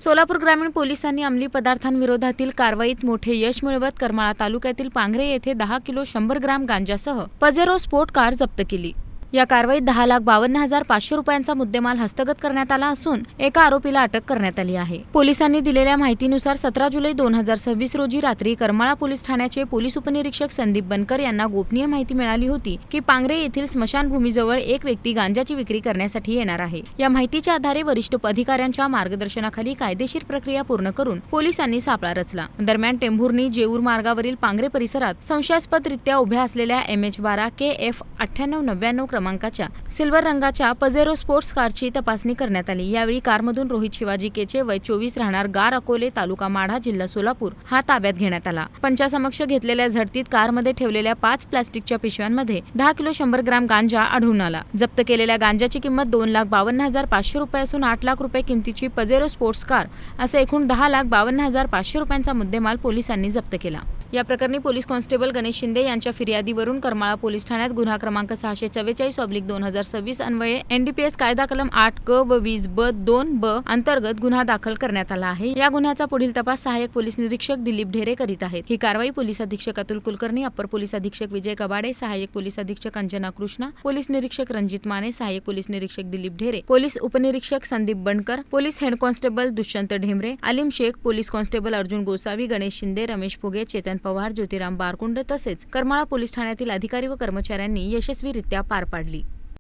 सोलापूर ग्रामीण पोलिसांनी अंमली पदार्थांविरोधातील कारवाईत मोठे यश मिळवत करमाळा तालुक्यातील पांगरे येथे 10 किलो 100 ग्राम गांजासह पजेरो स्पोर्ट कार जप्त केली। या कारवाईत 10,52,500 रुपयांचा मुद्देमाल हस्तगत करण्यात आला असून एका आरोपीला अटक करण्यात आली आहे। पोलिसांनी दिलेल्या माहितीनुसार 17 जुलै 2026 रोजी रात्री करमाळा पोलीस ठाण्याचे पोलीस उपनिरीक्षक संदीप बनकर यांना गोपनीय माहिती मिळाली होती की पांगरे येथील स्मशानभूमीजवळ एक व्यक्ती गांजाची विक्री करण्यासाठी येणार आहे। या माहितीच्या आधारे वरिष्ठ अधिकाऱ्यांच्या मार्गदर्शनाखाली कायदेशीर प्रक्रिया पूर्ण करून पोलिसांनी सापळा रचला। दरम्यान टेंभुर्णी जेऊर मार्गावरील पांगरे परिसरात संशयास्पदरित्या उभ्या असलेल्या MH12 KF 9899 क्रमांकाच्या सिल्वर रंगाच्या पजेरो स्पोर्ट्स कारची तपासणी करण्यात आली। यावेळी कारमधून रोहित शिवाजी केचे वय 24 राहणार गार अकोले तालुका माढा जिल्हा सोलापूर हा ताब्यात घेण्यात आला। पंचासमक्ष घेतलेल्या झडतीत कारमध्ये ठेवलेल्या 5 प्लास्टिकच्या पिशव्यांमध्ये 10 किलो 100 ग्राम गांजा आढळून आला। जप्त केलेल्या गांजाची किंमत 2,52,500 रुपये असून 8 लाख रुपये किमतीची पजेरो स्पोर्ट्स कार असे एकूण 10,52,500 रुपयांचा मुद्देमाल पोलिसांनी जप्त केला। या प्रकरणी पोलीस कॉन्स्टेबल गणेश शिंदे यांच्या फिर्यादीवरून करमाळा पोलीस ठाण्यात गुन्हा क्रमांक 644/2026 अन्वये NDPS कायदा कलम 8 क व 20/2 अंतर्गत गुन्हा दाखल करण्यात आला आहे। या गुन्ह्याचा पुढील तपास सहाय्यक पोलीस निरीक्षक दिलीप ढेरे करीत आहेत। ही कारवाई पोलीस अधीक्षक अतुल कुलकर्णी, अप्पर पोलीस अधीक्षक विजय कबाडे, सहाय्यक पोलीस अधीक्षक अंजना कृष्णा, पोलीस निरीक्षक रणजित माने, सहाय्यक पोलीस निरीक्षक दिलीप ढेरे, पोलीस उपनिरीक्षक संदीप बनकर, पोलीस हेड कॉन्स्टेबल दुष्यंत ढेमरे, आलिम शेख, पोलीस कॉन्स्टेबल अर्जुन गोसावी, गणेश शिंदे, रमेश फुगे, चेतन पवार, ज्योतिराम बारकुंड तसेच करमाळा पोलीस ठाण्यातील अधिकारी व कर्मचाऱ्यांनी यशस्वीरित्या पार पाडली।